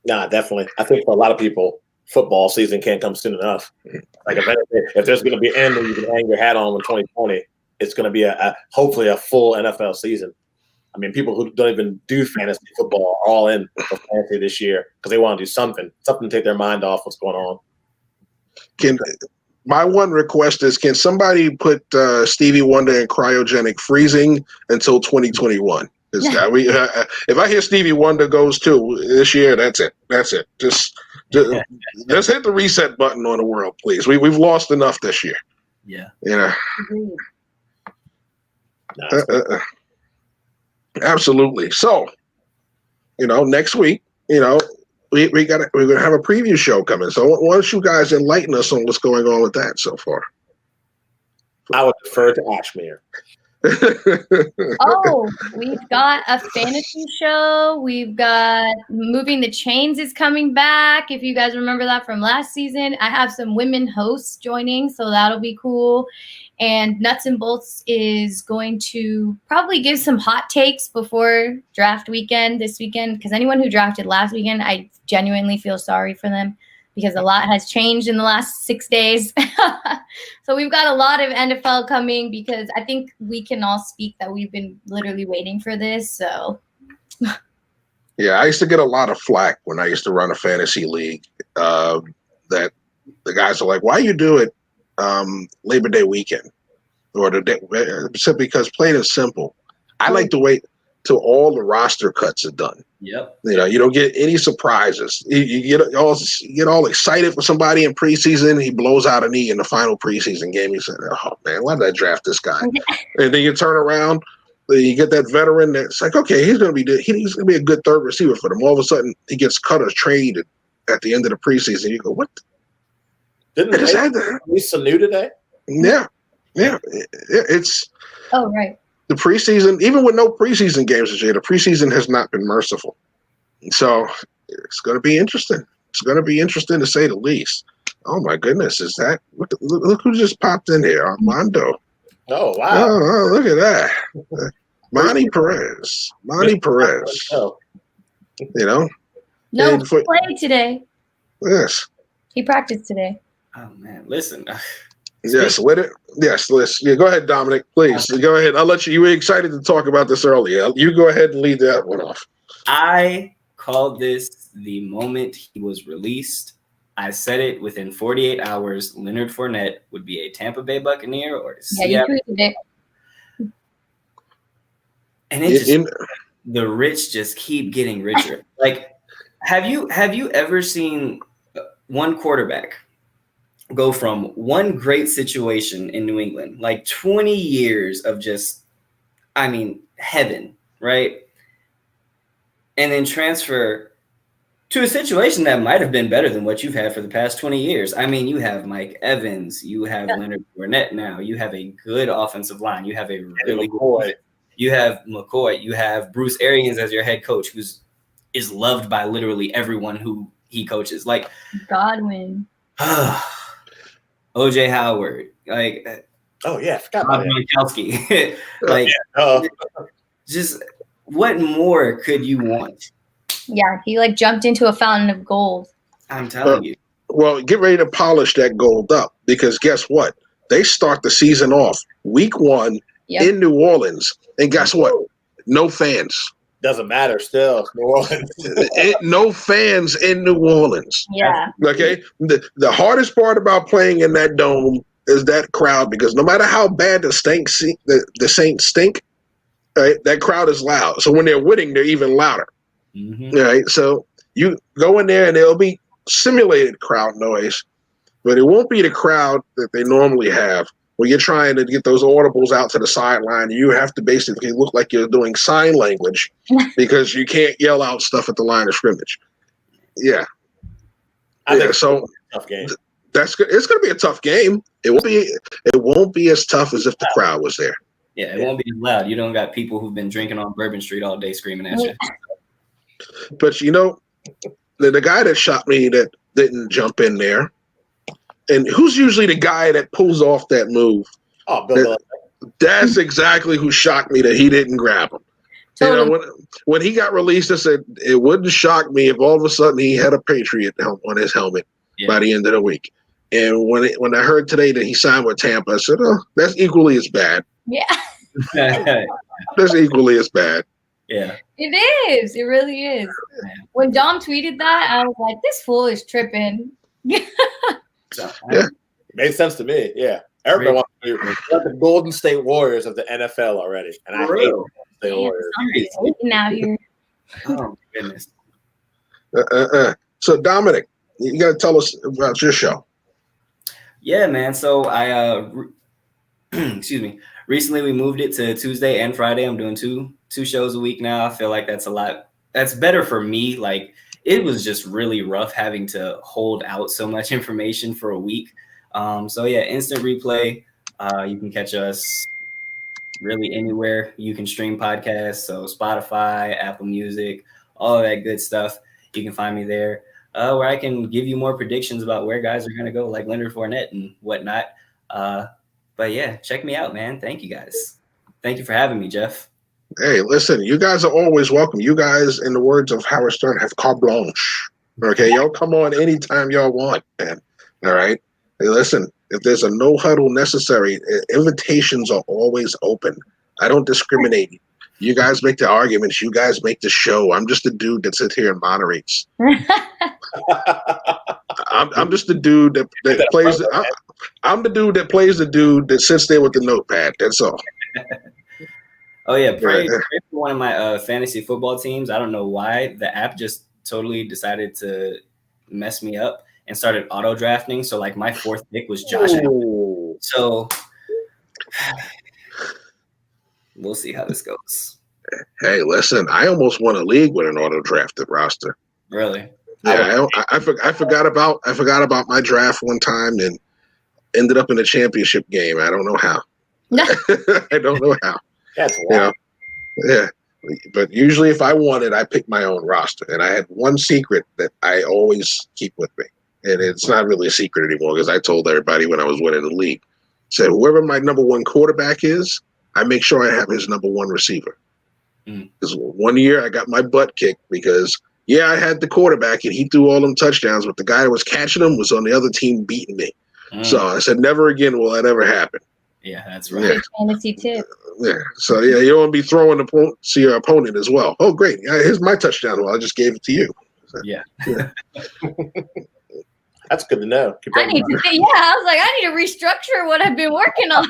Nah, definitely. I think for a lot of people, football season can't come soon enough. Like if there's going to be an end where you can hang your hat on in 2020, it's going to be hopefully a full NFL season. I mean, people who don't even do fantasy football are all in for fantasy this year because they want to do something to take their mind off what's going on. My one request is, can somebody put Stevie Wonder in cryogenic freezing until 2021? If I hear Stevie Wonder goes too this year, that's it. Just hit the reset button on the world, please. We've lost enough this year. Yeah. Absolutely. So, next week, we're gonna have a preview show coming. So why don't you guys enlighten us on what's going on with that so far? I would defer to Ashmere. Oh, we've got a fantasy show. We've got Moving the Chains is coming back. If you guys remember that from last season, I have some women hosts joining, so that'll be cool. And Nuts and Bolts is going to probably give some hot takes before draft weekend this weekend, because anyone who drafted last weekend, I genuinely feel sorry for them because a lot has changed in the last 6 days. So we've got a lot of NFL coming because I think we can all speak that we've been literally waiting for this. So yeah, I used to get a lot of flack when I used to run a fantasy league that the guys are like, why you do it Labor Day weekend? Or the day, simply because plain and simple. I like to wait till all the roster cuts are done. Yep. You don't get any surprises. You get all excited for somebody in preseason. He blows out a knee in the final preseason game. You say, "Oh man, why did I draft this guy?" And then you turn around, you get that veteran that's like, "Okay, he's going to be a good third receiver for them." All of a sudden, he gets cut or traded at the end of the preseason. You go, "What?" Didn't they release some new today? Yeah. It's right. The preseason, even with no preseason games this year, the preseason has not been merciful. So it's going to be interesting. It's going to be interesting to say the least. Oh my goodness, is that look who just popped in here? Armando. Oh wow! Oh, look at that, Monty Perez. Oh. No, he played today. Yes, he practiced today. Oh man, listen. Yes, let's. Yeah, go ahead, Dominic. Please go ahead. I'll let you. You were excited to talk about this earlier. You go ahead and lead that one off. I called this the moment he was released. I said it within 48 hours. Leonard Fournette would be a Tampa Bay Buccaneer or you tweeted it. And the rich just keep getting richer. Like, have you ever seen one quarterback go from one great situation in New England, like 20 years of just, heaven, right? And then transfer to a situation that might have been better than what you've had for the past 20 years. You have Mike Evans, you have Leonard Fournette now, you have a good offensive line, you have a really good, you have McCoy, you have Bruce Arians as your head coach, is loved by literally everyone who he coaches. Like Godwin. OJ Howard, like, oh yeah, forgot about Gronkowski. Just what more could you want? Yeah, he jumped into a fountain of gold. I'm telling you. Well, get ready to polish that gold up because guess what? They start the season off week 1 in New Orleans, and guess what? No fans. Doesn't matter still. New Orleans. No fans in New Orleans. Yeah. Okay. The hardest part about playing in that dome is that crowd because no matter how bad the Saints stink, right, that crowd is loud. So when they're winning, they're even louder. Mm-hmm. Right. So you go in there and there'll be simulated crowd noise, but it won't be the crowd that they normally have. When you're trying to get those audibles out to the sideline, you have to basically look like you're doing sign language because you can't yell out stuff at the line of scrimmage. Yeah. I think so tough game. That's good. It's going to be a tough game. It won't be as tough as if the crowd was there. Yeah, it won't be as loud. You don't got people who've been drinking on Bourbon Street all day screaming at you. But the guy that shot me that didn't jump in there. And who's usually the guy that pulls off that move? Oh, Bill Belichick. That's exactly who shocked me that he didn't grab him. Totally. When he got released, I said it wouldn't shock me if all of a sudden he had a Patriot on his helmet by the end of the week. And when I heard today that he signed with Tampa, I said, "Oh, that's equally as bad." Yeah. That's equally as bad. Yeah. It is. It really is. When Dom tweeted that, I was like, "This fool is tripping." It made sense to me. Yeah. Everybody wants to be the Golden State Warriors of the NFL already. And I hate Golden State Warriors. Somebody's out here. Oh, goodness. So, Dominic, you got to tell us about your show. Yeah, man. So I, excuse me. Recently, we moved it to Tuesday and Friday. I'm doing two shows a week now. I feel like that's a lot. That's better for me. Like, it was just really rough having to hold out so much information for a week. So yeah, instant replay. You can catch us really anywhere you can stream podcasts. So Spotify, Apple Music, all of that good stuff. You can find me there, where I can give you more predictions about where guys are going to go, like Leonard Fournette and whatnot. But yeah, check me out, man. Thank you guys. Thank you for having me, Jeff. Hey, listen, you guys are always welcome. You guys, in the words of Howard Stern, have carte blanche. Okay, y'all come on anytime y'all want, man. All right? Hey, listen, if there's a no huddle necessary, invitations are always open. I don't discriminate. You guys make the arguments. You guys make the show. I'm just a dude that sits here and moderates. I'm just the dude that plays. I'm the dude that plays the dude that sits there with the notepad. That's all. Oh yeah, pray for one of my fantasy football teams. I don't know why the app just totally decided to mess me up and started auto drafting. So like my fourth pick was Josh Allen. So we'll see how this goes. Hey, listen, I almost won a league with an auto drafted roster. Really? Yeah, I forgot about my draft one time and ended up in a championship game. I don't know how. I don't know how. That's wild. Yeah. But usually if I won it, I pick my own roster. And I had one secret that I always keep with me. And it's not really a secret anymore because I told everybody when I was winning the league. Said whoever my number one quarterback is, I make sure I have his number one receiver. Because one year I got my butt kicked because, I had the quarterback and he threw all them touchdowns, but the guy that was catching them was on the other team beating me. So I said, never again will that ever happen. Yeah, that's right. Good fantasy tip. Yeah. So, you don't want to be throwing to your opponent as well. Oh, great. Here's my touchdown. Well, I just gave it to you. So, yeah. That's good to know. I was like, I need to restructure what I've been working on.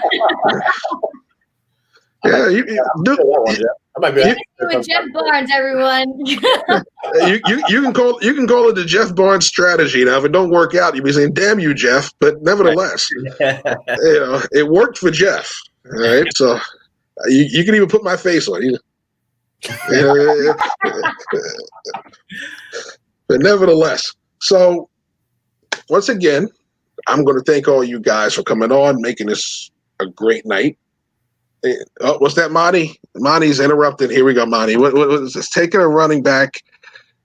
Yeah, with Jeff Barnes, everyone. you can call it the Jeff Barnes strategy. Now, if it don't work out, you'll be saying, "Damn you, Jeff!" But nevertheless, it worked for Jeff. All right, so you can even put my face on it. But nevertheless, so once again, I'm going to thank all you guys for coming on, making this a great night. Oh, what's that, Monty? Monty's interrupted. Here we go, Monty. What was this? Taking a running back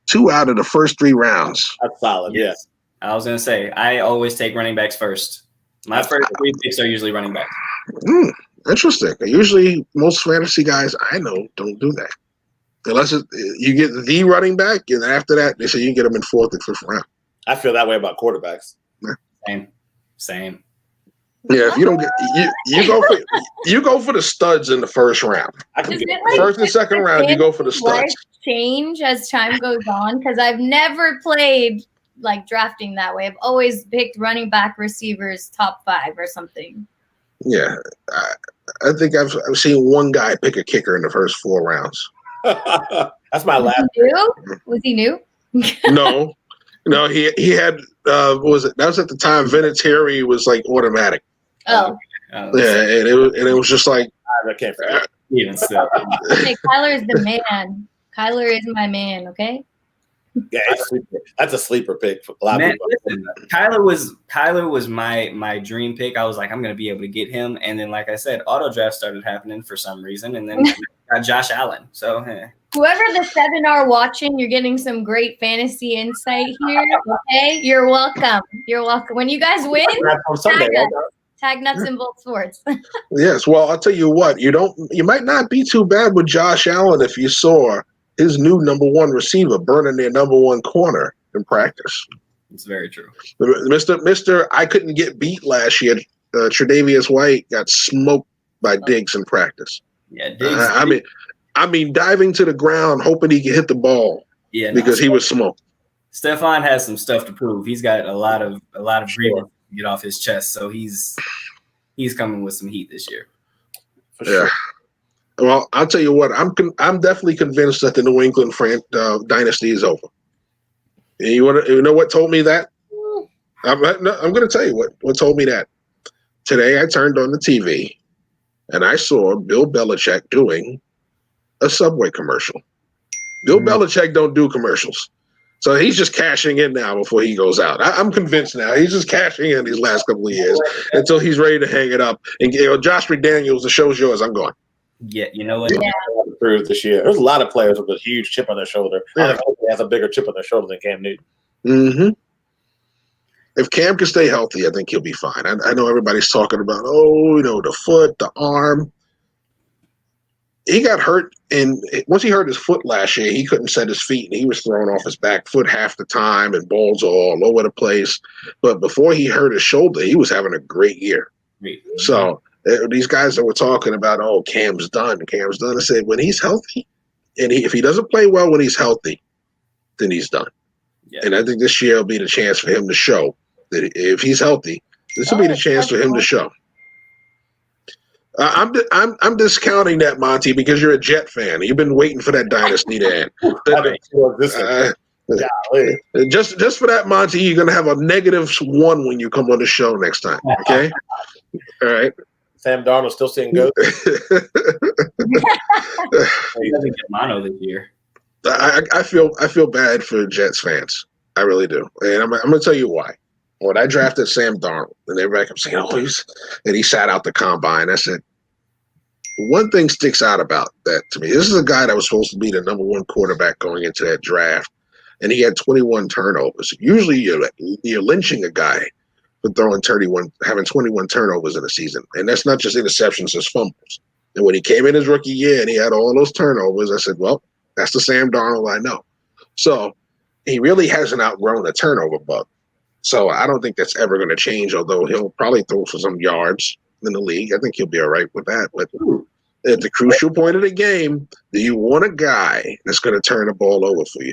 2 out of the first 3 rounds. That's solid. Yes. I was going to say, I always take running backs first. My first 3 picks are usually running backs. Interesting. Usually, most fantasy guys I know don't do that. Unless you get the running back, and after that, they say you can get them in 4th and 5th round. I feel that way about quarterbacks. Same. Yeah, if you don't get you go for the studs in the first round. First and second round, you go for the studs. Change as time goes on because I've never played like drafting that way. I've always picked running back, receivers, top 5 or something. Yeah, I think I've seen one guy pick a kicker in the first 4 rounds. That's my last. Was he new? No, he had. What was it? That was at the time. Vinatieri was like automatic. Oh. Yeah, and it was just like I can't forget. Even still. Hey, Kyler is the man. Kyler is my man. Okay. Yeah, that's a sleeper pick for a lot of people. Listen, Kyler was my dream pick. I was like, I'm gonna be able to get him, and then like I said, auto draft started happening for some reason, and then got Josh Allen. So whoever the 7 are watching, you're getting some great fantasy insight here. Okay, you're welcome. You're welcome. When you guys win, tag Nuts and Bolts Sports. Yes, well, I'll tell you what, you might not be too bad with Josh Allen if you saw his new number 1 receiver burning their number 1 corner in practice. It's very true. Mr. I couldn't get beat last year. Tre'Davious White got smoked by Diggs in practice. Yeah, Diggs. I mean, diving to the ground, hoping he could hit the ball. Yeah, because he was smoked. Stephon has some stuff to prove. He's got a lot of breathing to get off his chest, so he's coming with some heat this year. For sure. Yeah. Well, I'll tell you what. I'm definitely convinced that the New England dynasty is over. And you know what told me that? I'm going to tell you what told me that. Today I turned on the TV and I saw Bill Belichick doing a Subway commercial. Bill Belichick don't do commercials. So he's just cashing in now before he goes out. I'm convinced now. He's just cashing in these last couple of years until he's ready to hang it up. And Josh McDaniels, the show's yours. I'm going. Yeah, you know what? Yeah. Improved this year. There's a lot of players with a huge chip on their shoulder. Yeah. I think he has a bigger chip on their shoulder than Cam Newton. Mm-hmm. If Cam can stay healthy, I think he'll be fine. I know everybody's talking about, the foot, the arm. He got hurt, and once he hurt his foot last year, he couldn't set his feet, and he was thrown off his back foot half the time, and balls all over the place. But before he hurt his shoulder, he was having a great year. Mm-hmm. So these guys that were talking about, Cam's done. I said, when he's healthy, and if he doesn't play well when he's healthy, then he's done. Yeah. And I think this year will be the chance for him to show that if he's healthy, this will be the chance for him to show. I'm discounting that, Monty, because you're a Jet fan. You've been waiting for that dynasty to end. Just for that, Monty, you're gonna have a -1 when you come on the show next time. Okay, all right. Sam Darnold still seeing good. He doesn't get mono this year. I feel bad for Jets fans. I really do, and I'm gonna tell you why. When I drafted Sam Darnold, and everybody kept saying, "Oh, he sat out the combine," I said, one thing sticks out about that to me. This is a guy that was supposed to be the #1 quarterback going into that draft, and he had 21 turnovers. Usually, you're lynching a guy for having 21 turnovers in a season, and that's not just interceptions, it's fumbles. And when he came in his rookie year and he had all those turnovers, I said, "Well, that's the Sam Darnold I know." So he really hasn't outgrown the turnover bug. So I don't think that's ever going to change, although he'll probably throw for some yards in the league. I think he'll be all right with that. But at the crucial point of the game, do you want a guy that's going to turn the ball over for you?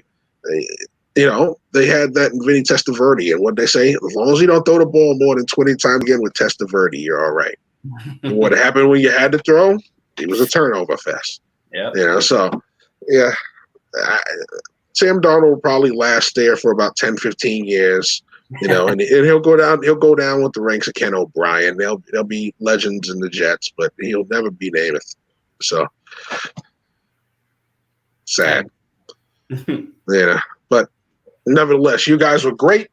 They had that in Vinny Testaverde, and what they say, as long as you don't throw the ball more than 20 times again with Testaverde, you're all right. What happened when you had to throw? It was a turnover fest. Yeah. Sam Darnold will probably last there for about 10, 15 years. And he'll go down. He'll go down with the ranks of Ken O'Brien. They'll be legends in the Jets, but he'll never be Namath. So sad. But nevertheless, you guys were great,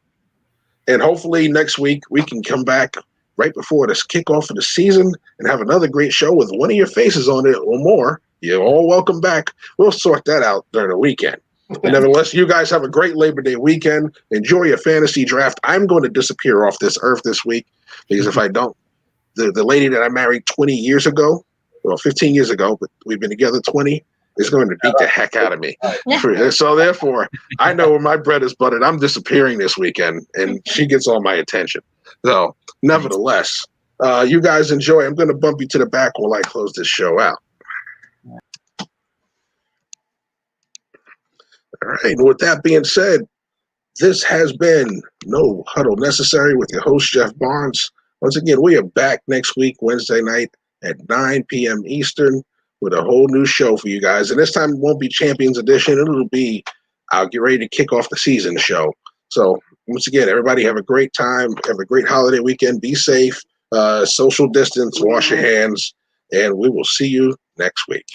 and hopefully next week we can come back right before this kickoff of the season and have another great show with one of your faces on it or more. You're all welcome back. We'll sort that out during the weekend. And nevertheless, you guys have a great Labor Day weekend. Enjoy your fantasy draft. I'm going to disappear off this earth this week because if I don't, the lady that I married 20 years ago, well, 15 years ago, but we've been together 20, is going to beat the heck out of me. So therefore, I know where my bread is buttered. I'm disappearing this weekend, and she gets all my attention. So nevertheless, you guys enjoy. I'm going to bump you to the back while I close this show out. All right. And with that being said, this has been No Huddle Necessary with your host, Jeff Barnes. Once again, we are back next week, Wednesday night at 9 p.m. Eastern with a whole new show for you guys. And this time it won't be Champions Edition. It'll be I'll get ready to kick off the season show. So once again, everybody have a great time. Have a great holiday weekend. Be safe. Social distance. Wash your hands. And we will see you next week.